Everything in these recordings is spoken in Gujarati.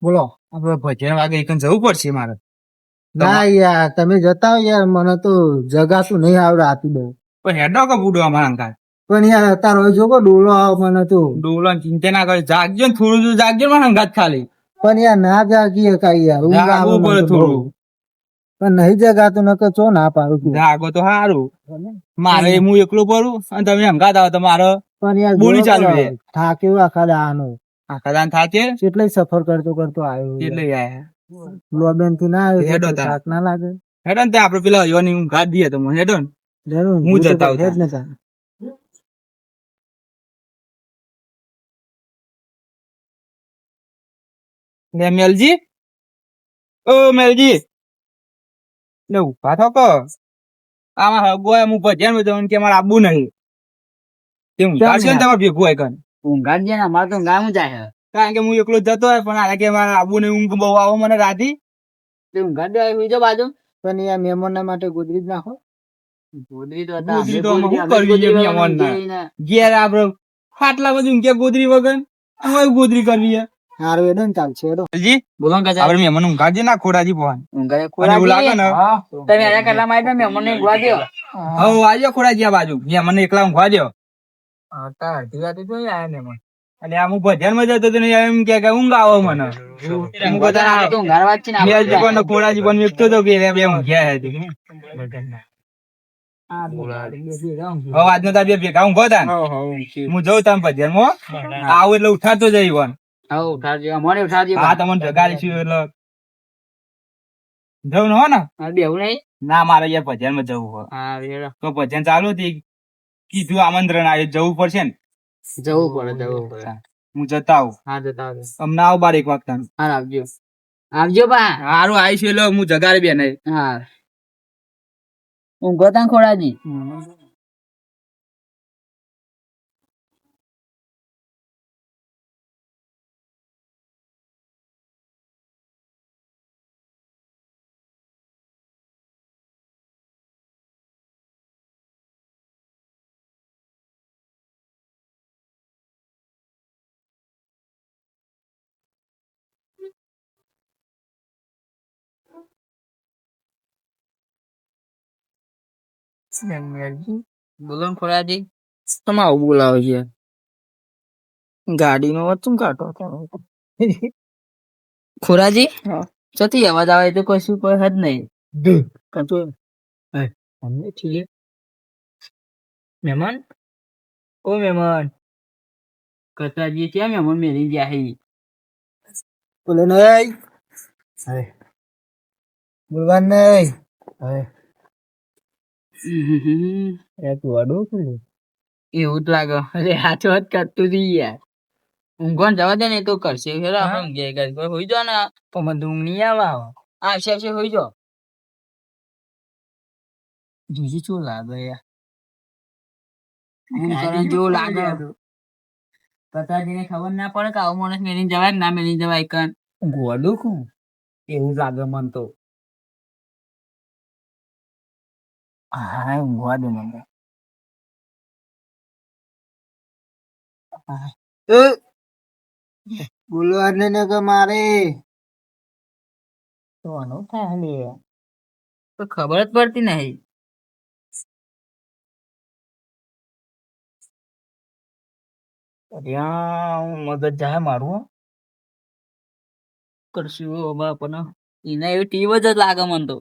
બોલો. આપડે ભજન વાગે એક જવું પડશે મારે. ના યાર તમે જતા હો યાર, મને તો જગાતું નહીં આવડે આપી દઉં. પણ હેડો કે બુડો અમારા અંકાર પણ યાર અત્યારે જો કો ડોલો આવો મને તો. ડોલો ચિંતા ના કરે, જાગજો ને થોડું જાગજો મારા અંગાત ખાલી. પણ યાર ના જાગીએ કઈ યાર, ઊંઘ આવે જાગવું મને પડે તો બહુ. થોડું. પણ નહીં જગાતું નકર ચો ના પાડું છું. જાગો તો સારું. મારે હું એકલું પડું અને તમે અંગાત આવો તો મારે પણ યાર બોલી ચાલુ રે. થાક એવો આખા દાનો. આખા દાન થાકે કેટલાય સફર કરતો કરતો આવ્યો. એટલે આયા લોબેન થી ના આવ્યો હેડો તો થાક ના લાગે. હેડો ને આપડે પેલા યોની ઊંઘાત દઈએ તો મને હેડો ને. જરૂર હું જતા આવું હેડ ને તાર. લે મેલજી, ઓ મેલજી, લે ઉભા થો કો. આમાં હગોય હું ભજ્યા જવાનું કે મારે આબુ નહીં. તે ઊંઘાડશે ને તમારે ભેગું હોય કન. ઊંઘાડ છે ને અમારે તો ઊંઘાડ જાય છે. કારણ કે હું એકલો જતો હોય પણ આ કે મારે આબુ નહીં, ઊંઘ બહુ આવો મને રાતી. તે ઊંઘાડ દે હુઈ જાઓ બાજુ. પણ યાર મહેમાન માટે ગોદરી જ નાખો. ગોદરી તો ગોદરી તો આમાં શું કરવી છે મહેમાનના? ઘેર આપડે ખાટલા બધું ઊંઘે ગોદરી વગર અમારે ગોદરી કરવી છે. હારું એડો ને ચાલશે એડો. જી બોલો કે આપણે મહેમાન ઊંઘાડજે ના ખોડાજી પોહાન. ઊંઘાડ એવું લાગે ને તમે આયા કેટલા માં આવ્યા મેં મને ઊંઘવા દો. હવે આવજો ખોડાજી આ બાજુ. મને એકલા ઊંઘવા દો. અડધી રાતે તો આયા ને મને. અને આ હું ભજન માં જતો તો ને એમ કે ઊંઘ આવો મને. હું બધા તો ઊંઘાડવા જ છે ને આપણે મેલજી પણ ખોડાજી પણ વેચતો તો કે બે ઊંઘ્યા હતી. હવે આજનો તાર બે ભેગા ઊંઘો તા ને. હું જઉં તમે ભજન માં આવું એટલે ઉઠાતો જઈ વન. હા ઉઠાડજો મને ઉઠાડજો. હા તમને જગાડીશું એટલે જવું ને હો ને. બેવું નહીં. ના મારે યાર ભજન માં જવું હોય હા વેડા તો ભજન ચાલુ હતી કીધું આમંત્રણ આવ્યું જવું પડશે ને. જવું પડે. હું જતા આવું. હા જતા આવજો. અમને આવો 12 વાગતા. હા આવજો આવજો બા. હારું આવીશું એટલે હું જગાડી બે નહીં. હા ઊંઘો તા ખોડાજી. બોલો ને ખોડાજી. તમે આવું બોલાવો છે ગાડીનો અવાજ શું કાઢો ખોરાજી? ચોથી અવાજ આવે તો કશું કોઈ હદ નહીં. મહેમાન ઓ મહેમાન કતાજી ક્યાં મહેમાન મેરી ગયા હે? બોલે નહીં બોલવા નહીં. એવું જ લાગે. અરે હાથો હાથ કાઢતું હતી યાર. ઊંઘવાનું જવા દે ને એ તો કરશે. આપણે ઊંઘે હોઈ જાઓ ને તો મને ઊંઘ નહીં આવે. આવશે હોઈ જાઓ. જીજી શું લાગે યાર? જેવું લાગે. કતાજીને ખબર ના પડે કે આવું માણસ મેલી જવાય ના મેલી જવાય કન ગોડું કું એવું જ લાગે મન તો. હા ઊંઘવા દે મને. બોલવા ને કે મારે તો આનો થાય લે તો ખબર જ પડતી નહીં. મગજ જાય મારું કરશું બાપા એને એવી ટીવ જ લાગે મને તો.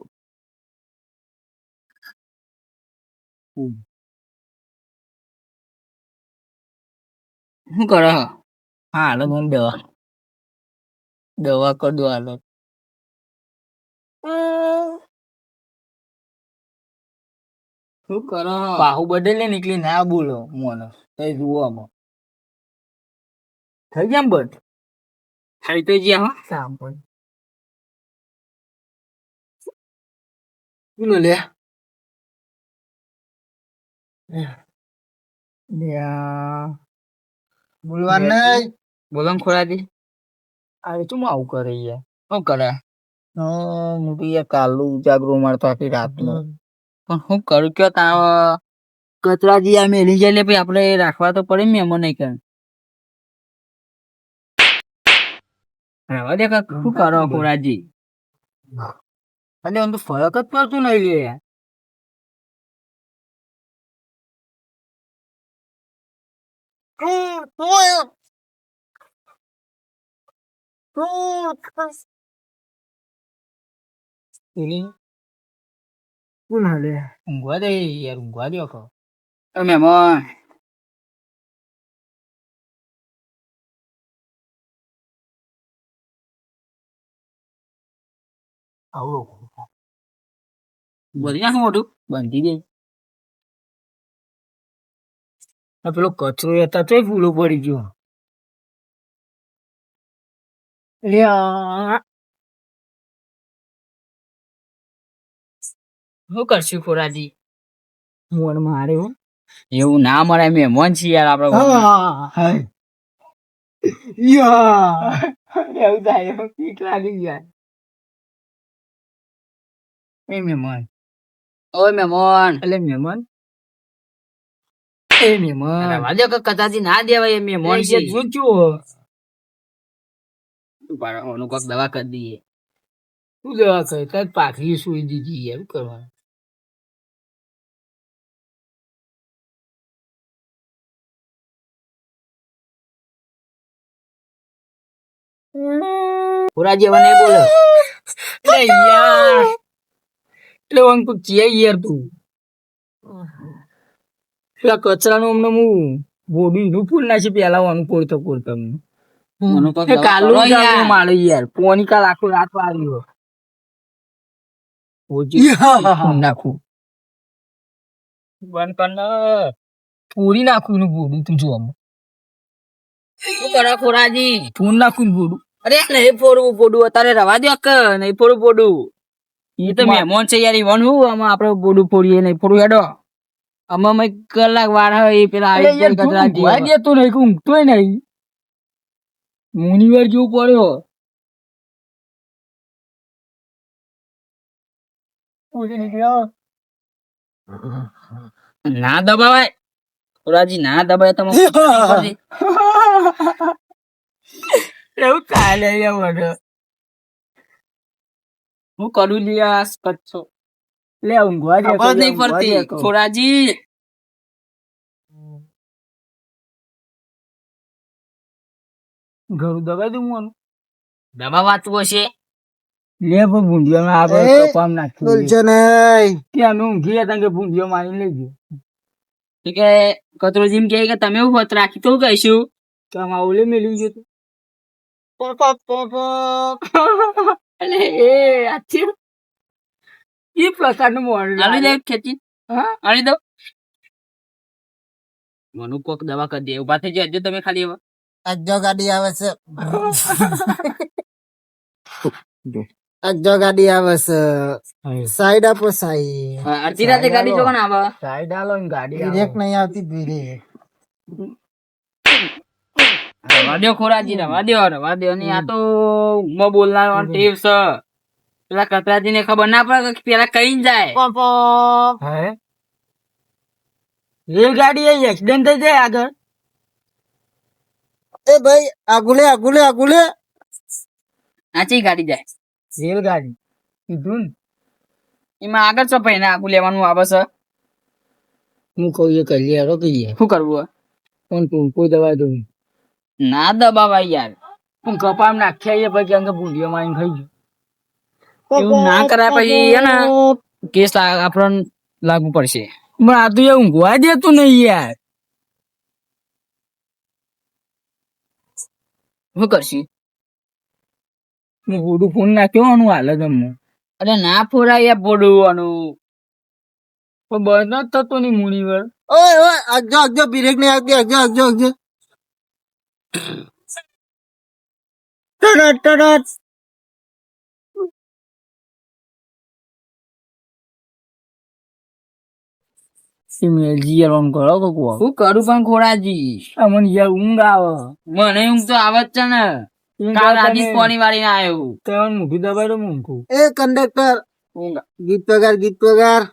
શું કરે? હા હાલો મને દવા કર દો હાલો. શું કરો? બાહુ બદલે નીકળી ના બોલો મને કઈ જુઓ આમાં થઈ ગયા બધ થઈ તો ગયા. હા કામ પણ બોલો લે બોલવા નહીં. બોલો ને ખોરાજી. અરે તું આવું કરે યાર? શું કરે? હું તો યાર કાલું ઉજાગરો મારતો આખી રાતનો. પણ હું કરું કયો તા કચરાજી આ મેલી જાય એટલે આપડે રાખવા તો પડે ને મહેમાન નહીં કર. રહેવા દે કાકા, શું કરો ખોરાજી? અલે આમ તો ફરક જ પડતું નહીં લે. કોણ હાલે ઊંઘવા દે યાર, ઊંઘવા દે કહો. મહેમાન આવો બધી નાખ મોઢું બાંધી દે. આ પેલો કચરો હતા તોય ફૂલો પડી ગયો. શું કરશું ખોરાજી? મોન મારે એવું ના મળે, મહેમાન છીએ યાર આપડે. એવું થાય પીક લાગી જાય. એ મહેમાન, ઓય મહેમાન, એટલે મહેમાન એ મહેમાન વાજો કે કદાચ ના દેવાય. એ મહેમાન છે ઓનું કોક દવા કરી દઈએ. શું દવા કરી? તાર પાખરી સુઈ દીધી યાર, શું કરવાનું? ખોરાજી હવે નહીં બોલે. યાર એટલે અંકુ ચિયા યાર તું પેલા કચરાનું અમને હું બોડી નું ફૂલ નાખી પેલા વાનું પોડતો કાલું મારે યાર પોની કાલ આખું રાત વાળી નાખું બંધ કર પૂરી નાખું નું બોડું તું જોવામાં. શું કરો ખોરાજી? ફોન નાખું બોડું. અરે નહીં ફોડવું પોડું અત્યારે રવા દે કે નહીં ફોડું પોડું. એ તો મહેમાન છે યાર, ઈવન હું આમાં આપડે બોડું ફોડીએ નહીં ફોડું હેડો. આમાં કલાક વાર હોય પેલા દેતો નહીં ઊંઘતોય નહીં. મુનિવાર જેવું પડ્યો. ના દબાવાય ખોરાજી, ના દબાય તમે. એવું ચાલે હું કરું લિયા કચ્છો લે ઊંઘવા દે. ખબર નહીં પડતી ખોરાજી. ઘરું દબાઈ દઉં હું દબા વાંચવું હશે લે પણ ભૂંડિયામાં આપણે કપામ નાખ્યું ત્યાં ઊંઘી હતા કે ભૂંડિયો મારી લેજો કે કચરો જીમ કે તમે એવું હોત રાખી તો કહીશું કે આમાં ઓલે મેળવી ગયું એટલે એ આથી એ પ્રકારનું મોડું આલી દે ખેતી. હા આલી દો. મનુ કોક દવા કરી દે. ઉભા થઈ જાય તમે ખાલી હવે. અજો ગાડી આવે છે. અજો ગાડી આવે છે. સાઈડ આપો સાઈડ. અડધી રાતે ગાડી જો કોણ આવે? સાઈડ આલો ને ગાડી બ્રેક નહીં આવતી બ્રેક. રવા દો ખોરાજી, રવા દો ને આ તો ઊંઘમાં બોલનાર ટેવ છે. પેલા કતરાજી ને ખબર ના પડે કે પેલા કઈ જાય. રેલગાડી એક્સિડન્ટ થઈ જાય આગળ. એ ભાઈ આગુલે આગુલે આગુલે. આચી ગાડી જાય? રેલગાડી કીધું ને એમાં આગળ ચપાઈ ને આગું લેવાનું આવે છે. હું કહું એ કરી લે કહીએ શું કરવું? કોણ તું કોઈ દવા દઉં ના દબાવાય યાર. હું કપામ નાખ્યા પછી અંગે ભૂંડિયો મારીને ખાઈ ગયો. એવું ના કરાય પછી હે ને કેસ આપણને લાગુ પડશે. પણ આ તો એ ઊંઘવા દેતું નહીં યાર. શું કરશી? હું બોડું ફોન નાખ્યો આનું હાલ જ અમને. અરે ના ફોડાય યાર બોડું આનું પણ બંધ જ થતો નહીં મૂડી વાર. ઓય ઓય આગજો આગજો બ્રેક નહીં આવતી. આગજો આગજો આગજો. ટડટ ટડટ. મેલજી યાર ઓન કરો કે કો શું કરું પણ ખોરાજી મને યાર ઊંઘ આવે. મને ઊંઘ તો આવે જ છે ને. કાલ આજી પાણી વાળીને આવ્યો તો મોઢું દબાઈ દો ઊંઘું. એ કંડક્ટર ઊંઘ ગીત વગાર ગીત વગાર.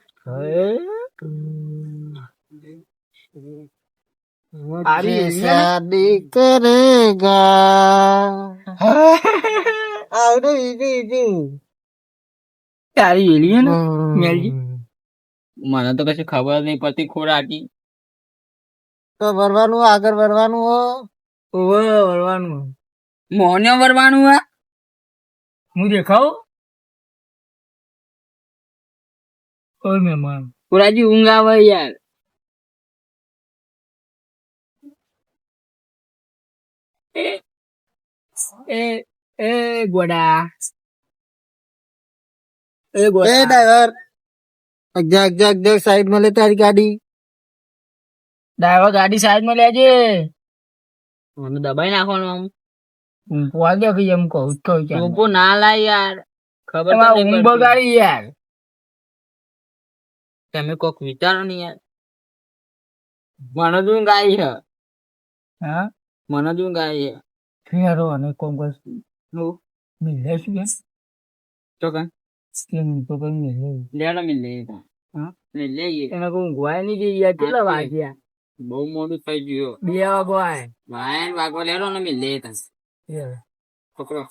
આરી मुझसे एलियन है? शादी करेगा આવડે ઈજી ઈજી તારી એલિયન મેલજી મને તો કશું ખબર નહીં પડતી ખોરાકી તો વરવાનું આગળ વરવાનું હો વળવાનું મોને વળવાનું હે હું દેખાવ ઓય મહેમાન ખોરાજી ઊંઘ આવે યાર એ એ ગોડા એ એ ગોડા ડ્રાઈવર જગ જગ જગ સાઈડ માં લે તારી ગાડી ડ્રાઈવર ગાડી સાઈડ માં લેજે મને દબાઈ નાખવાનું આમ ઊંઘ વાગે કે એમ કહું ઊંઘો ના લાય યાર ખબર તો ઊંઘ બગાડી યાર તમે કોક વિચારો ને યાર મને જ ઊંઘ આવી છે હા મને જ ઊંઘ આવી છે ફેરો અને કોમ કર હું મિલે શું યાર ચોકન કેમ તો કઈ મિલે લેડો મિલે હા લે એને કોઈ ઊંઘવાય નહીં જઈ યાર કેટલા વાગ્યા બહુ મોડું થઈ ગયું 2 વાગવાય વાયન વાગવા લેડો ને મિલે તસ પકડો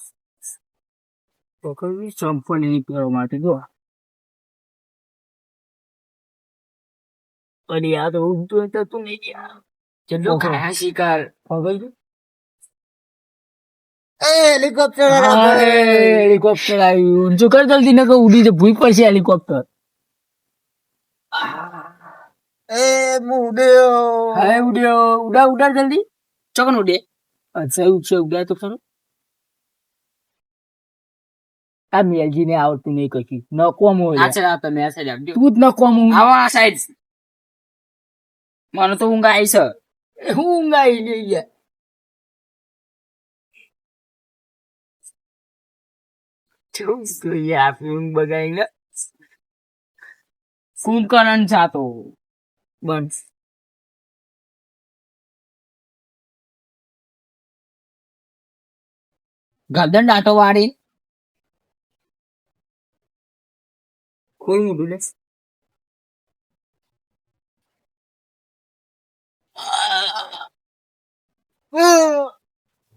પકડવી સંપૂર્ણ કરવા માટે જો અરે આ તો ઊંઘતું તો તું નહીં યાર ચલો ખાયા શિકાર પકડ એ હેલિકોપ્ટર હેલિકોપ્ટર આવ્યું ઊંચું કર જલ્દી ને ઉડી જ ભૂઈ પડશે હેલિકોપ્ટર એ મુડ્યો હા ઉડ્યો ઉડા ઉડા જલ્દી ચોકન ઉડે અચ્છા ઉડશે ઉડાય તો ખરું આ મેલજી ને આવડતું નહીં કશું ન કોમ હોય આ તમે આ સાઈડ આવજો તું જ ન કોમ આવો આ સાઈડ મને તો ઊંઘ આવી છે હું ઊંઘ આવી લઈ ગયા ઊંઘ બગાડી ને કુંભકર્ણ જાતો બસ ગરદન ડાટો વાળી ખોલ મોઢું લે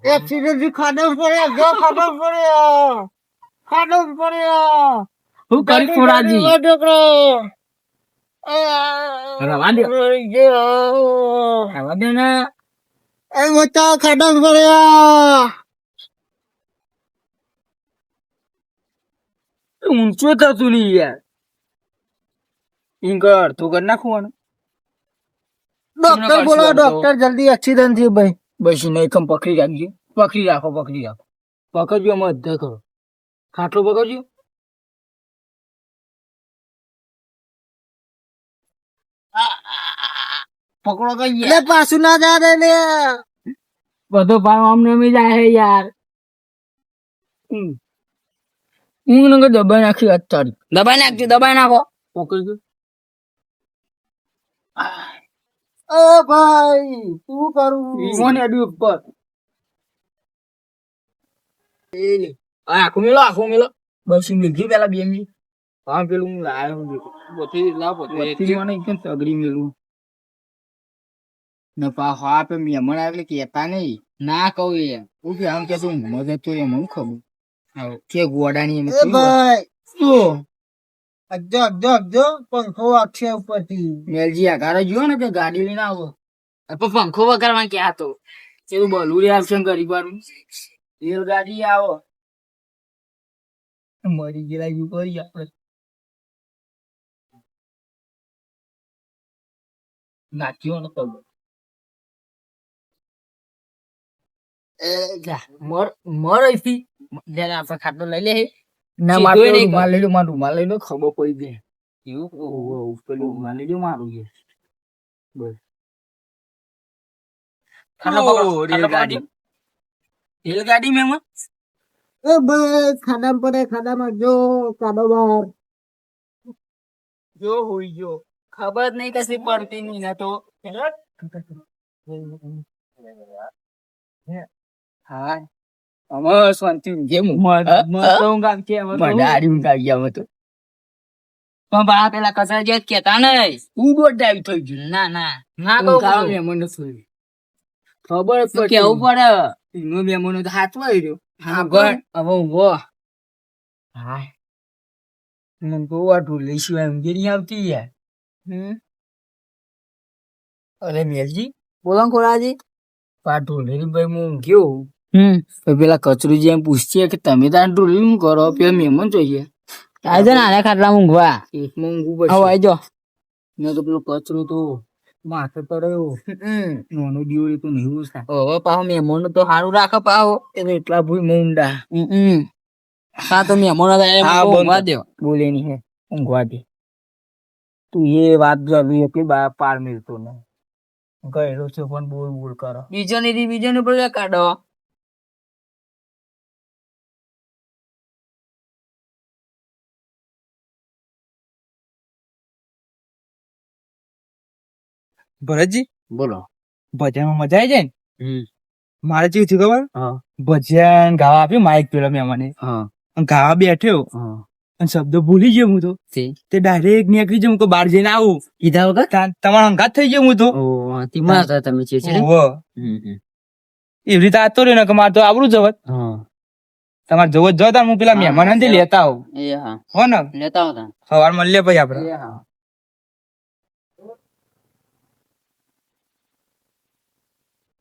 એક્સિડન્ટ થી ખાડો પડ્યા જો ખાડો પડ્યા હું કરી ખોરાજી છોકરો રવા દે રવા દે ને એ મોટા ખાડો પડ્યા ઊંચું થતું નહીં યાર ઇંગર તું કર નાખવાનું ડોક્ટર બોલો ડોક્ટર જલ્દી એક્સિડન્ટ થયું ભાઈ બસ નહીં કમ પકડી રાખજો પકડી રાખો પકડજો અમે અધ્ધા કરો ખાટલો પકડજો પકડો કઈ એટલે પાછું ના જા રે લે બધો ભાવ અમને મી જાય હે યાર હું નંગર દબાઈ નાખી અત્યારે દબાઈ નાખો પકડજો ઓ ભાઈ શું કરું વિમોન એડી ઉપર આખું મેલો બસ લીધી પેલા બેમી હા પેલું હું લાયો પોતે મને એકદમ તગડી મેલું ને પાછો આપે મહેમાન આવે કેતા નહીં ના કહું એ હું કે આમ કે તું મદદ તો એમ હું ખબર કે ગોડાની એમ એ ભાઈ શું અગજો પંખો આખે ઉપરથી મેલજી આઘારે જોયો ને કે ગાડી લઈને આવો પંખો વગાડવા ક્યાં હતો એવું બોલું આવશે ગરીબ વાળું રેલ ગાડી આવો મરી ગયેલા યુ કરી આપણે નાખ્યો ને તો મર અહીંથી જયારે આપણે ખાટલો લઈ લે ના મારું રૂમાલ લઈ લો ખબર પડી દે એવું પેલું રૂમાલ લઈ લો મારું છે બસ રેલગાડી મેં એ ભાઈ ખાડામાં જો કાઢો બહાર જો હોય જો ખબર નહીં કશી પડતી નહીં ના તો હા અમે શાંતિ જેમ પણ બા પેલા કચરા જે કેતા નહીં હું બોટ ડાઈવ થઈ ગયું ના ના ના કહું મને ખબર જ તો કેવું પડે એનો મહેમાનો તો હાચવાઈ રહ્યો હા ઘર હવે ઊંઘો હા મને બહુ આ ઢોલી સિવાય ઊંઘી નહીં આવતી યાર અરે મેલજી બોલો ખોરાજી આ ઢોલી ભાઈ હું ઊંઘ્યો તો પેલા કચરું જેમ પૂછીએ કે તમે તાર ઢોલી શું કરો પેલા મહેમાન જોઈએ આજે ને આને ખાટલા ઊંઘવા એકમાં ઊંઘવું પડશે હવે જો મેં તો પેલું કચરું તો માથે પડ્યો નાનું દિયોળી તો નહીં ઉસતા હવે પાહો મહેમાન તો સારું રાખે પાહો એટલે એટલા ભૂઈ ઊંડા હા તો મહેમાન ઊંઘવા દો બોલે નહીં હે ઊંઘવા દે તું એ વાત જરૂરી હતી બા પાર મિલતો ને ગયેલો છે પણ બોલ બોલ કરો બીજો ને બોલે કાઢો ભરતજી બોલો ભજનમાં મજા આવી જાય ને મારે કેવું થયું ખબર હા ભજન ગાવા આપ્યું માઇક પેલા મેં મને હા ગાવા બેઠ્યો અને શબ્દો ભૂલી ગયો હું તો તે ડાયરેક્ટ નીકળી ગયો હું બહાર જઈને આવું કીધા વગર તમારો અંગાત થઈ ગયો હું તો તેમાં હતા તમે એવી રીતે આતો રહ્યો ને કે મારે તો આવડું જવત તમારે જવો જ જતા હું પેલા મહેમાન લેતા આવું હો ને લેતા હતા સવાર મળીએ ભાઈ આપડે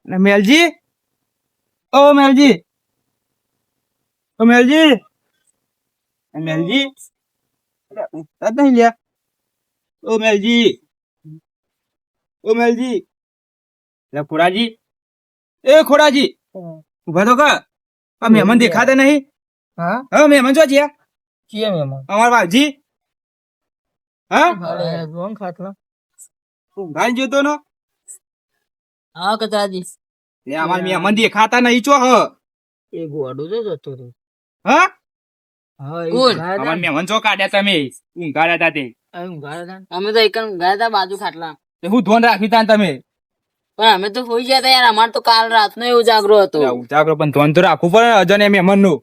મેલજી ઓ મેલજી ઓ મેલજી મેલજી નહીં લ્યા ઓ મેલજી ઓ મેલજી ખોડાજી એ ખોડાજી ઉભા તો કા આ મહેમાન દેખાતા નહીં હા મહેમાન શું છે અમારા બાપજી હા ખાટલા ઊંઘાઈ જોતો નો હા કચાજી લે અમાર મહેમાન દેખાતા નહીં ચો હ એ ગોડો તો જતો રહ્યો હા અમાર મહેમાન ચો કાઢ્યા તમે ઊંઘાડ્યા તા તે અમે તો એક ગયા હતા બાજુ ખાટલા હું ધોન રાખ્યું તા તમે પણ અમે તો હોઈ ગયા હતા યાર અમાર તો કાલ રાતનો એવું જાગરો હતો ઉજાગરો પણ ધોન તો રાખવું પડે અજને મહેમાન નું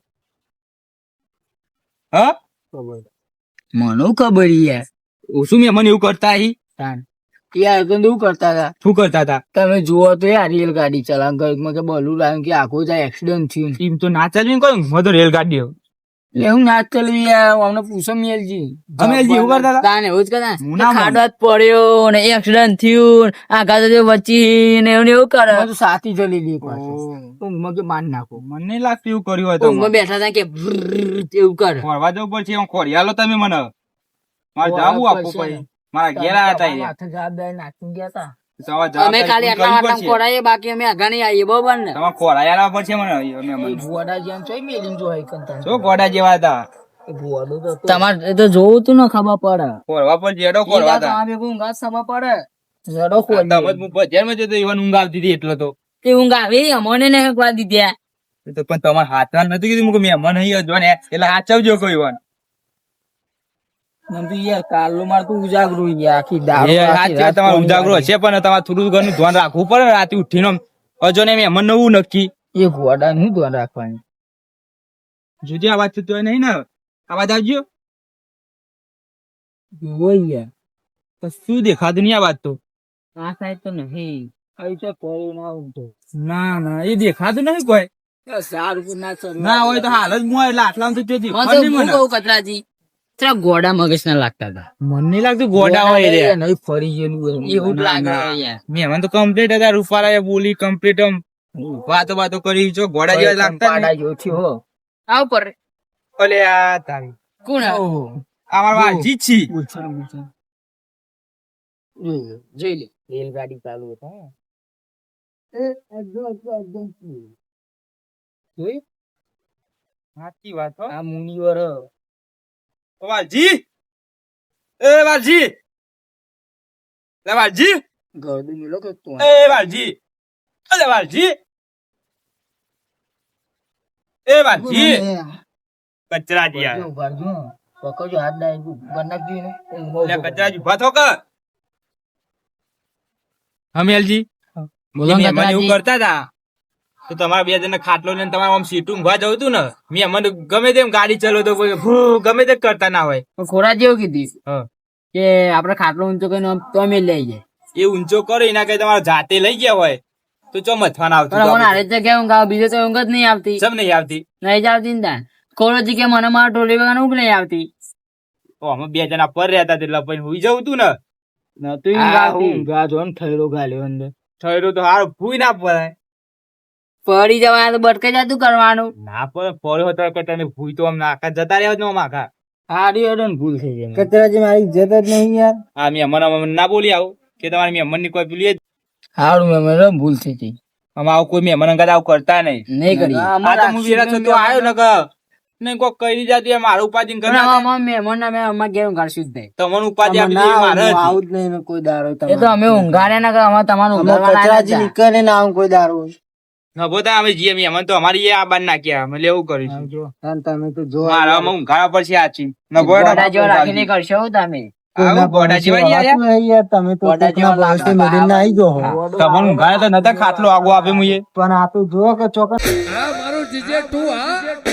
હા મને ખબર યાર શું મહેમાન એવું કરતા હી યાર તો શું કરતા હતા શું કરતા હતા તમે જુઓ તો યાર રેલગાડી ચલાવ ઘરમાં કે બલું લાવ્યું કે આખું જાય એક્સિડન્ટ થયું એમ તો ના ચાલ્યું કોઈ હું તો રેલગાડી એવું ના ચાલ્યું યાર અમને પૂછો મેલજી મેલજી એવું કરતા હતા તાને એવું જ કરતા ખાડો જ પડ્યો ને એક્સિડન્ટ થયું આઘાત વચ્ચી ને એવું કરે સાથી જલી લી ઊંઘમાં કે માર નાખો મને નહીં લાગતું એવું કર્યું હોય તો ઊંઘમાં બેઠા હતા કે એવું કરે ફરવા જવું પડશે એમ ખોરિયાલો તમે મને મારે જાવું આપવું પડે મારા ઘેર આવ્યા હતા જવાબદારી નાખી ગયા હતા અમે ખાલી આટલા માટલા ખોરાઈએ બાકી અમે આગા નહીં આવીએ બરોબર ને તમારે ખોરાયા પડશે મને ભુવાડા જેમ છો મેલિંગ જો હકનતા શું ગોડા જેવા હતા તમારે તો જોવું તું ને ખબર પડે ખોરવા પર જેડો ખોરવા હતા તમે ઊંઘ ખબર પડે જડો ખોર હું ભજનમાં જતો ઈવન ઊંઘ આવતી હતી એટલે તો તે ઊંઘ આવી અમને ને હકવા દીધા તો પણ તમારે હાથમાં નતું કીધું કે મહેમાન અહીં અજવાને એટલે હાચવજો કોઈ ઈવન કાલો માર તો ઉજાગરો આખી તમારે ઉજાગરો હશે પણ તમારે થોડું ઘરનું ધ્યાન રાખવું પડે રાતે ઉઠીને અજોને મહેમાન નવું નક્કી એ ઘોડા નું ધ્યાન રાખવાનું જોજે અવાજ થતો નહીં ને અવાજ આવજો શું દેખાતું નહીં આ વાત તો આ સાઈડ તો નહીં ના ના એ દેખાતું નહીં કોઈ ના હોય તો હાલ જ હું એટલે આટલા તો કચરાજી ગોડા મગજ ના લાગતા હતા મને નહીં લાગતું ગોડા હોય નહીં ફરી ગયેલું એવું લાગે મહેમાન તો કમ્પ્લીટ હતા રૂપાલા બોલી કમ્પ્લીટ વાતો કરી જો ગોડા જેવા લાગતા હો આવ પર ઓલે આ તારી કોણ અમાર વાજી છી જોઈ લે રેલગાડી ચાલુ હતા સાચી વાત હો આ મુનિવર વાજી એ વાજી લે વાજી ગરદુ મિલો કે તું એ વાજી અલે વાજી એ વાજી કચરા દિયા પકડજો હાથ ડાય બનાક દી ને લે કચરા જી ભાતો કર હમેલજી બોલો મહેમાન એવું કરતા હતા તો તમારા બે જણ ખાટલો લઈને તમારે આમ સીટ ઊંઘવા જવું હતું ને મહેમાન ગમે તેમ ગાડી ચલો તો ગમે તે કરતા ના હોય ખોરા જેવું કીધી કે આપડે ખાટલો ઊંચો કરીને તો અમે લઈ જાય એ ઊંચો કરો એના કઈ તમારે જાતે લઈ ગયા હોય તું ચો મથવાના આવતી પણ મને હારે જગ્યાએ ઊંઘ આવે બીજે તો ઊંઘ જ નહીં આવતી સબ નહીં આવતી નહીં જ આવતી ને તાન કોરો કે મને મારા ટોલી વગર ઊંઘ નહીં આવતી તો અમે બે જણા પર રહેતા એટલે પછી હુઈ જવું તું ને નતું ઊંઘ આવતી ઊંઘા જો ને થયરો ગાલ્યો અંદર ઠેરું તો હારું ભૂઈ ના પડાય પડી જવાય તો બટકે જતું કરવાનું ના પડે પડ્યો તો કે તને ભૂઈ તો આમ આખા જતા રહ્યા જ આમ આખા હારી અડન ભૂલ થઈ જાય કચરાજી મારી ઇજ્જત જ નહીં યાર. આ મહેમાન ના બોલી આવું કે તમારી મહેમાન ની કોઈ પેલી જ હારું મેં ભૂલ થઈ ગઈ આમાં આવું કોઈ મહેમાન અંગત આવું કરતા નહીં નહીં કરી આ તો હું વેરા થતો આવ્યો ને કે નહીં કોઈ કહી જતું એમ મારું ઉપાધિ કરી મહેમાન અમે અમારા ઘેર ઊંઘાડશું જ નહીં તમને ઉપાધિ આપી ના, દીધી મારે હું હતી. આવું જ નહીં ને કોઈ દારૂ એ તો અમે ઊંઘાડે ના કે અમારે તમારું અમે ઊંઘાડવાના કચરાજી જ નીકળે ને આવું કોઈ દારૂ. ન બોતા અમે જઈએ મહેમાન તો અમારી આ બાર નાખ્યા અમે લેવું કરીશું અને તમે તો જો મારા અમે ઊંઘાડા પર છે આછી ન ગોડા જેવા રાખીને કરશો તમે આવું ગોડા જેવા યાર યાર તમે તો ગોડા જેવા કોકના ભરોસે મેલીને આવી ગયો હો. તમને ઊંઘાડા તો નતા ખાટલો આગો આપે મુએ પણ આ તો જો કે ચોક્કસ હા મારું જીજે તું હા